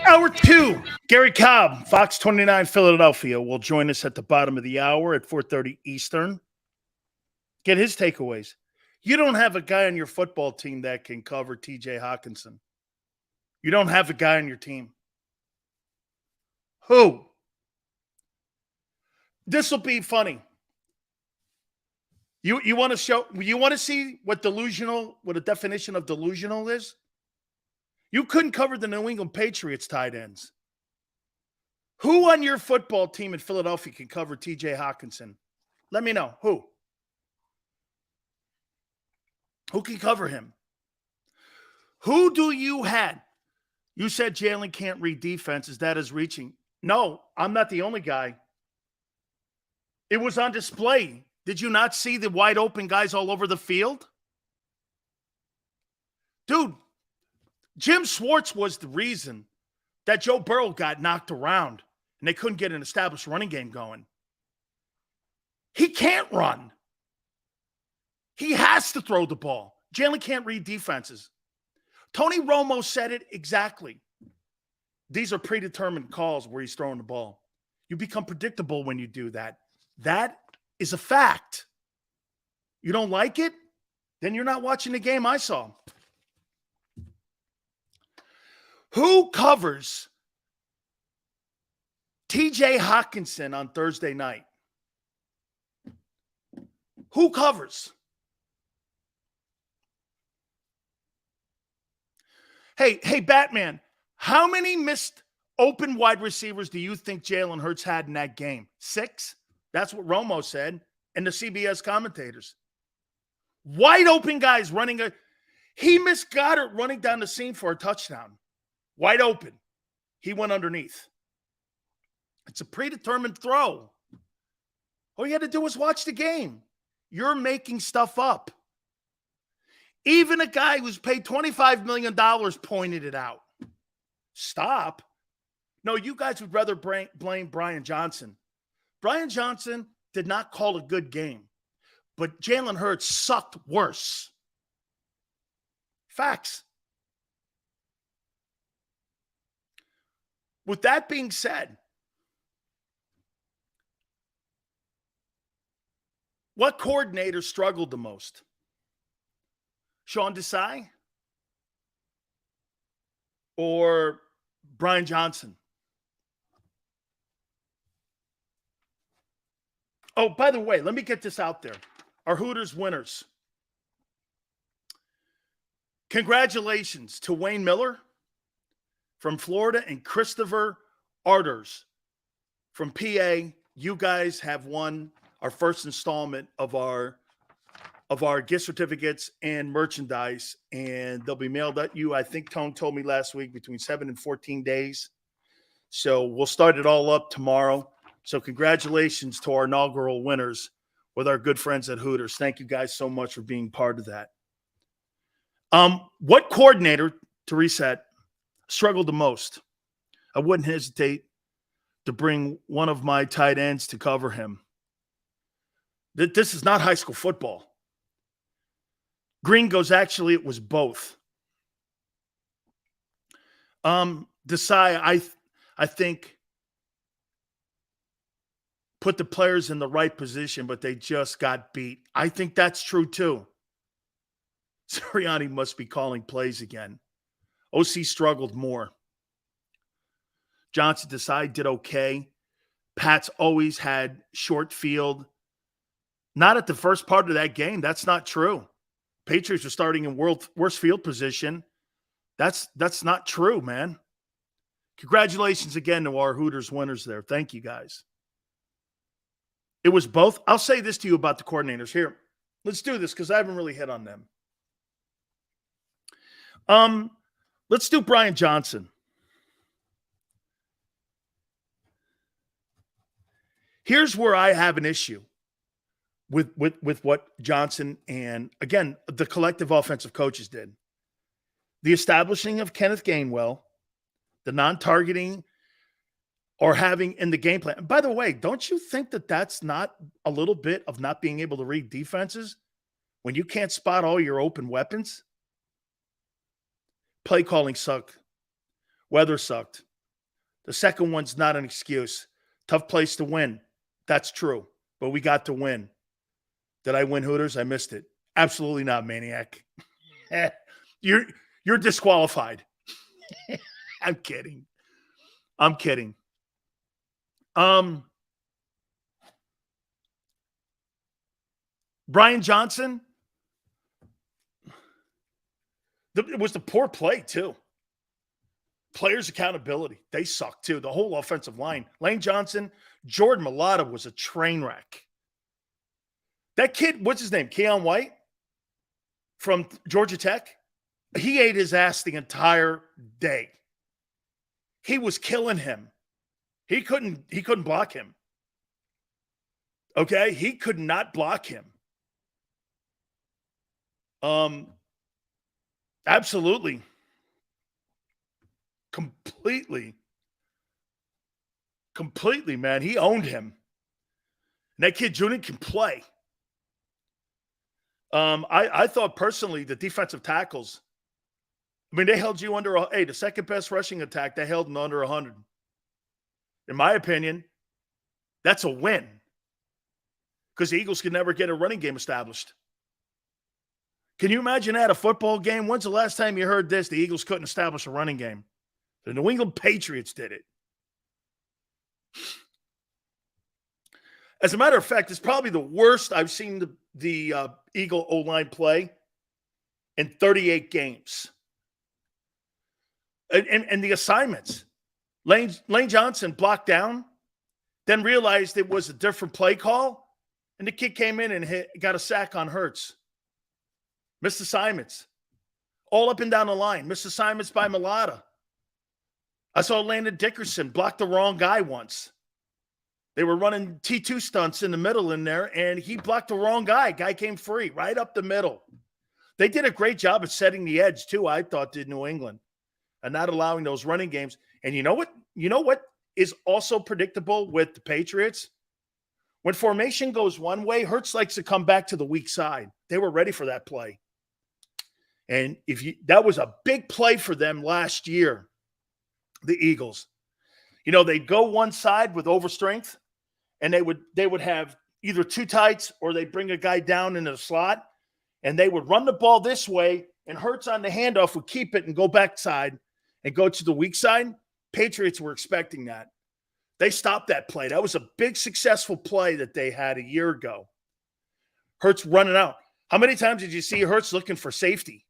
Hour two, Gary Cobb, Fox 29 Philadelphia, will join us at the bottom of the hour at 4:30 Eastern. Get his takeaways. You don't have a guy on your football team that can cover TJ Hawkinson. You don't have a guy on your team. Who? This will be funny. You want to see what a definition of delusional is? You couldn't cover the New England Patriots tight ends. Who on your football team in Philadelphia can cover TJ Hawkinson? Let me know. Who? Who can cover him? Who do you had? You said Jalen can't read defenses. That is reaching. No, I'm not the only guy. It was on display. Did you not see the wide open guys all over the field? Dude, Jim Schwartz was the reason that Joe Burrow got knocked around and they couldn't get an established running game going. He can't run. He has to throw the ball. Jalen can't read defenses. Tony Romo said it exactly. These are predetermined calls where he's throwing the ball. You become predictable when you do that. That is a fact. You don't like it? Then you're not watching the game I saw. Who covers TJ Hawkinson on Thursday night? Who covers? Hey, Batman, how many missed open wide receivers do you think Jalen Hurts had in that game? 6? That's what Romo said and the CBS commentators. Wide open guys running he missed Goddard running down the seam for a touchdown. Wide open. He went underneath. It's a predetermined throw. All you had to do was watch the game. You're making stuff up. Even a guy who's paid $25 million pointed it out. Stop. No, you guys would rather blame Brian Johnson. Brian Johnson did not call a good game, but Jalen Hurts sucked worse. Facts. With that being said, what coordinator struggled the most? Sean Desai or Brian Johnson? Oh, by the way, let me get this out there. Our Hooters winners. Congratulations to Wayne Miller from Florida and Christopher Arders from PA. You guys have won our first installment of our gift certificates and merchandise, and they'll be mailed at you. I think Tone told me last week between 7 and 14 days. So we'll start it all up tomorrow. So congratulations to our inaugural winners with our good friends at Hooters. Thank you guys so much for being part of that. What coordinator, to reset, struggled the most? I wouldn't hesitate to bring one of my tight ends to cover him. This is not high school football. Green goes, actually, it was both. Desai, I think, put the players in the right position, but they just got beat. I think that's true, too. Sirianni must be calling plays again. OC struggled more. Johnson Desai did okay. Pat's always had short field. Not at the first part of that game. That's not true. Patriots are starting in worst field position. That's not true, man. Congratulations again to our Hooters winners there. Thank you, guys. It was both. I'll say this to you about the coordinators. Here, let's do this because I haven't really hit on them. Let's do Brian Johnson. Here's where I have an issue with what Johnson and, again, the collective offensive coaches did. The establishing of Kenneth Gainwell, the non-targeting or having in the game plan. And by the way, don't you think that that's not a little bit of not being able to read defenses when you can't spot all your open weapons? Play calling sucked. Weather sucked. The second one's not an excuse. Tough place to win. That's true. But we got to win. Did I win Hooters? I missed it. Absolutely not, Maniac. You're disqualified. I'm kidding. Brian Johnson. It was the poor play, too. Players' accountability. They suck, too. The whole offensive line. Lane Johnson, Jordan Mailata was a train wreck. That kid, what's his name? Keon White from Georgia Tech. He ate his ass the entire day. He was killing him. He couldn't block him. Okay? He could not block him. Absolutely. Completely, man. He owned him. And that kid, Junin, can play. I thought personally the defensive tackles, I mean, they held you under the second best rushing attack, they held them under 100. In my opinion, that's a win. Because the Eagles could never get a running game established. Can you imagine that, a football game? When's the last time you heard this? The Eagles couldn't establish a running game. The New England Patriots did it. As a matter of fact, it's probably the worst I've seen the Eagle O-line play in 38 games. And the assignments. Lane Johnson blocked down, then realized it was a different play call, and the kid came in and got a sack on Hurts. Missed assignments. All up and down the line. Missed assignments by Mailata. I saw Landon Dickerson block the wrong guy once. They were running T2 stunts in the middle in there, and he blocked the wrong guy. Guy came free right up the middle. They did a great job of setting the edge, too, I thought, did New England, and not allowing those running games. And you know what? You know what is also predictable with the Patriots? When formation goes one way, Hurts likes to come back to the weak side. They were ready for that play. And that was a big play for them last year, the Eagles. You know, they'd go one side with overstrength, and they would have either two tights or they'd bring a guy down into the slot, and they would run the ball this way, and Hurts on the handoff would keep it and go backside and go to the weak side. Patriots were expecting that. They stopped that play. That was a big, successful play that they had a year ago. Hurts running out. How many times did you see Hurts looking for safety?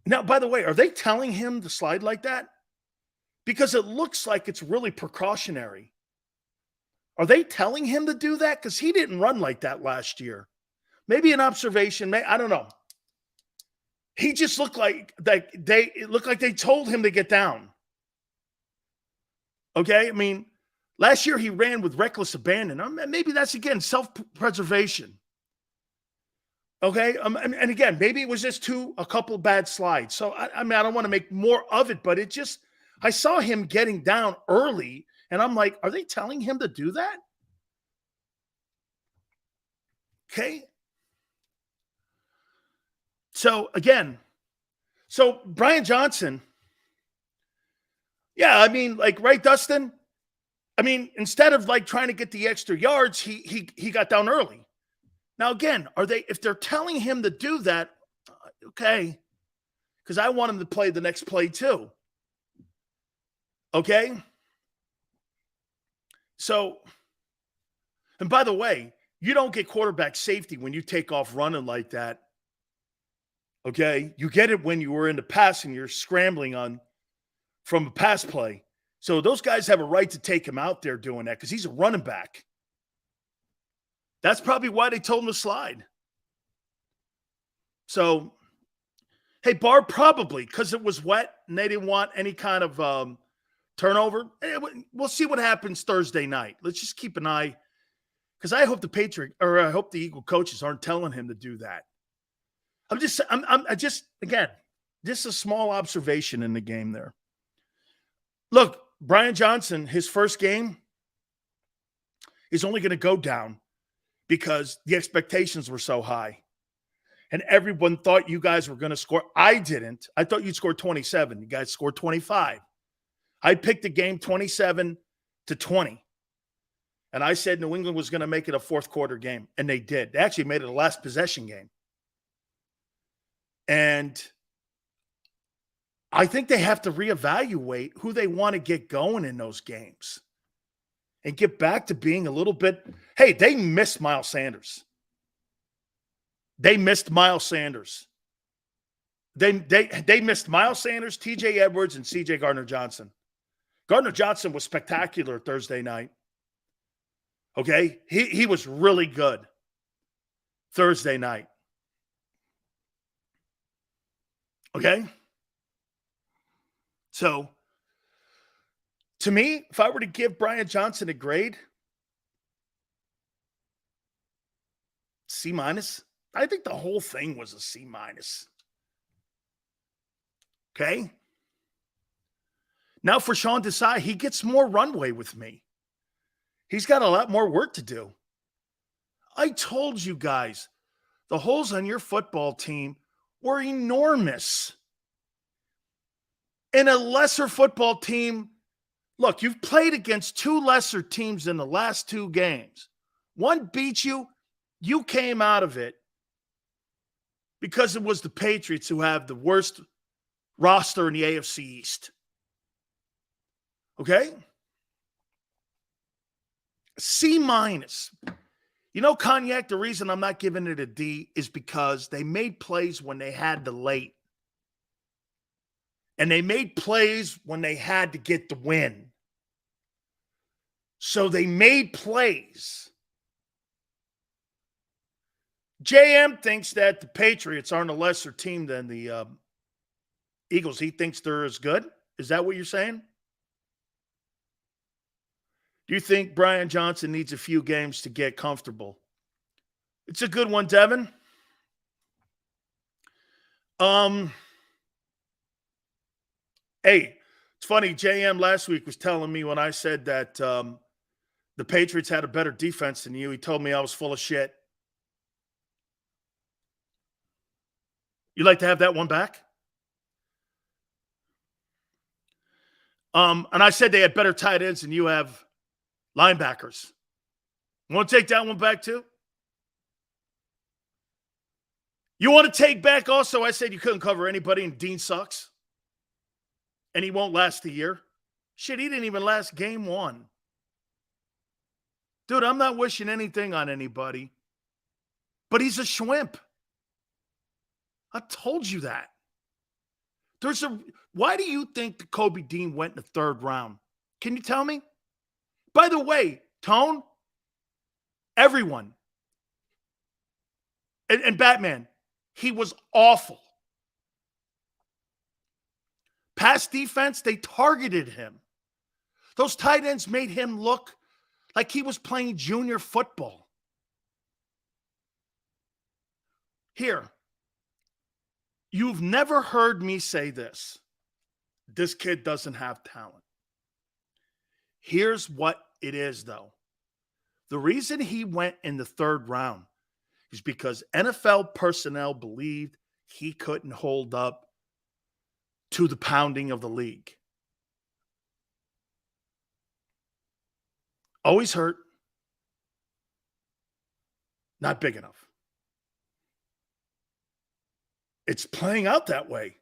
Now, by the way, are they telling him to slide like that? Because it looks like it's really precautionary. Are they telling him to do that? Because he didn't run like that last year. Maybe an observation. I don't know. He just looked like they told him to get down. Okay? I mean, last year he ran with reckless abandon. Maybe that's, again, self-preservation. Okay? And again, maybe it was just a couple bad slides. So, I mean, I don't want to make more of it, but I saw him getting down early, and I'm like, are they telling him to do that? Okay? So, again, Brian Johnson, yeah, I mean, right, Dustin? I mean, instead of trying to get the extra yards, he got down early. Now, again, if they're telling him to do that, okay, because I want him to play the next play too. Okay? So, and by the way, you don't get quarterback safety when you take off running like that. Okay? You get it when you were in the pass and you're scrambling from a pass play. So those guys have a right to take him out there doing that because he's a running back. That's probably why they told him to slide. So, hey, Barb, probably because it was wet and they didn't want any kind of turnover. We'll see what happens Thursday night. Let's just keep an eye because I hope I hope the Eagle coaches aren't telling him to do that. Again, just a small observation in the game there. Look, Brian Johnson, his first game is only going to go down because the expectations were so high. And everyone thought you guys were going to score. I didn't. I thought you'd score 27. You guys scored 25. I picked the game 27-20. And I said New England was going to make it a fourth quarter game. And they did. They actually made it a last possession game. And I think they have to reevaluate who they want to get going in those games and get back to being a little bit. Hey, they missed Miles Sanders. They missed Miles Sanders. They missed Miles Sanders, TJ Edwards, and CJ Gardner-Johnson. Gardner-Johnson was spectacular Thursday night. Okay? He was really good Thursday night. Okay? So, to me, if I were to give Brian Johnson a grade, C-. I think the whole thing was a C-. Okay? Now for Sean Desai, he gets more runway with me. He's got a lot more work to do. I told you guys, the holes on your football team were enormous. In a lesser football team, look, you've played against two lesser teams in the last two games. One beat you. You came out of it because it was the Patriots who have the worst roster in the AFC East. Okay? C-. You know, Cognac, the reason I'm not giving it a D is because they made plays when they had to late. And they made plays when they had to get the win. So they made plays. JM thinks that the Patriots aren't a lesser team than the Eagles. He thinks they're as good. Is that what you're saying? Do you think Brian Johnson needs a few games to get comfortable? It's a good one, Devin. Hey, it's funny. JM last week was telling me when I said that the Patriots had a better defense than you, he told me I was full of shit. You like to have that one back? And I said they had better tight ends than you have linebackers. Want to take that one back too? You want to take back also, I said you couldn't cover anybody and Dean sucks. And he won't last a year. Shit, he didn't even last game one. Dude, I'm not wishing anything on anybody. But he's a schwimp. I told you that. Why do you think the Nakobe Dean went in the third round? Can you tell me? By the way, Tone, everyone, and Batman, he was awful. Pass defense, they targeted him. Those tight ends made him look like he was playing junior football. Here, you've never heard me say this. This kid doesn't have talent. Here's what it is, though. The reason he went in the third round is because NFL personnel believed he couldn't hold up to the pounding of the league. Always hurt. Not big enough. It's playing out that way.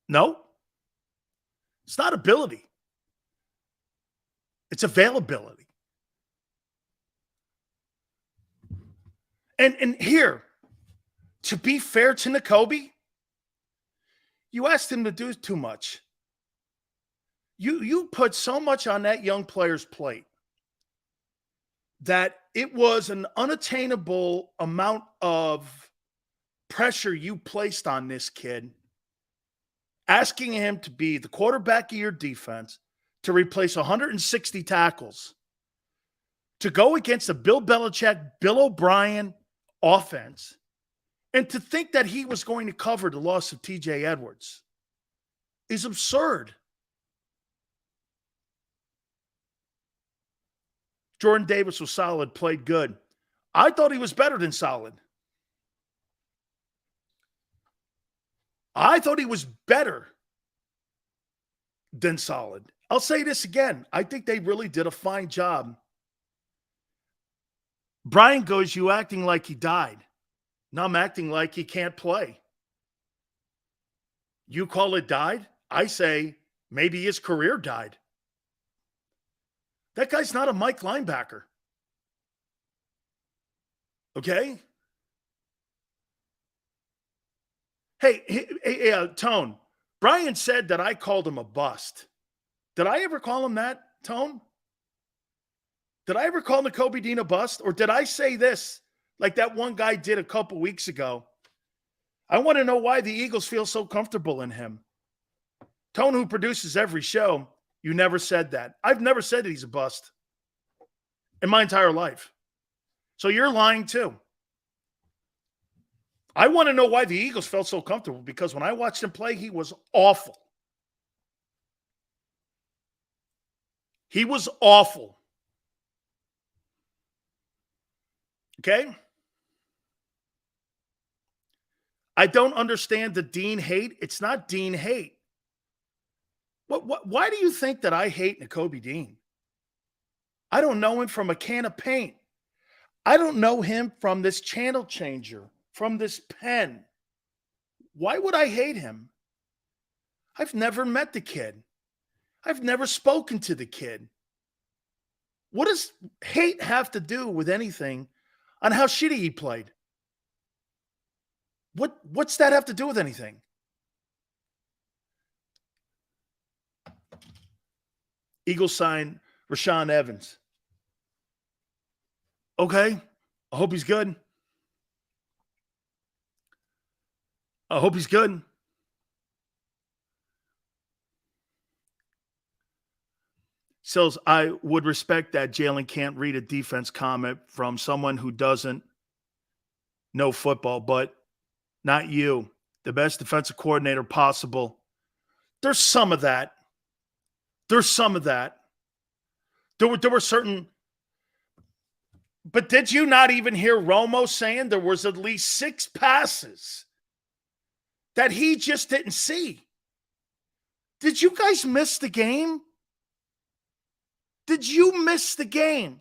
No. It's not ability. It's availability. And here, to be fair to Nakobe, you asked him to do too much. You put so much on that young player's plate that it was an unattainable amount of pressure you placed on this kid, asking him to be the quarterback of your defense, to replace 160 tackles, to go against a Bill Belichick, Bill O'Brien offense, and to think that he was going to cover the loss of TJ Edwards is absurd. Jordan Davis was solid, played good. I thought he was better than solid. I thought he was better than solid. I'll say this again. I think they really did a fine job. Brian goes, "You acting like he died." Now I'm acting like he can't play. You call it died? I say maybe his career died. That guy's not a Mike linebacker. Okay? Hey, Tone. Brian said that I called him a bust. Did I ever call him that, Tone? Did I ever call Nakobe Dean a bust? Or did I say this like that one guy did a couple weeks ago? I want to know why the Eagles feel so comfortable in him. Tone, who produces every show, you never said that. I've never said that he's a bust in my entire life. So you're lying too. I want to know why the Eagles felt so comfortable, because when I watched him play, he was awful. He was awful. Okay? I don't understand the Dean hate. It's not Dean hate. Why do you think that I hate Nakobe Dean? I don't know him from a can of paint. I don't know him from this channel changer, from this pen. Why would I hate him? I've never met the kid. I've never spoken to the kid. What does hate have to do with anything on how shitty he played? What's that have to do with anything? Eagles sign Rashaan Evans. Okay. I hope he's good. I hope he's good. Sills, I would respect that Jalen can't read a defense comment from someone who doesn't know football, but not you, the best defensive coordinator possible. There's some of that. There's some of that. There were certain. But did you not even hear Romo saying there was at least 6 passes that he just didn't see? Did you guys miss the game? Did you miss the game?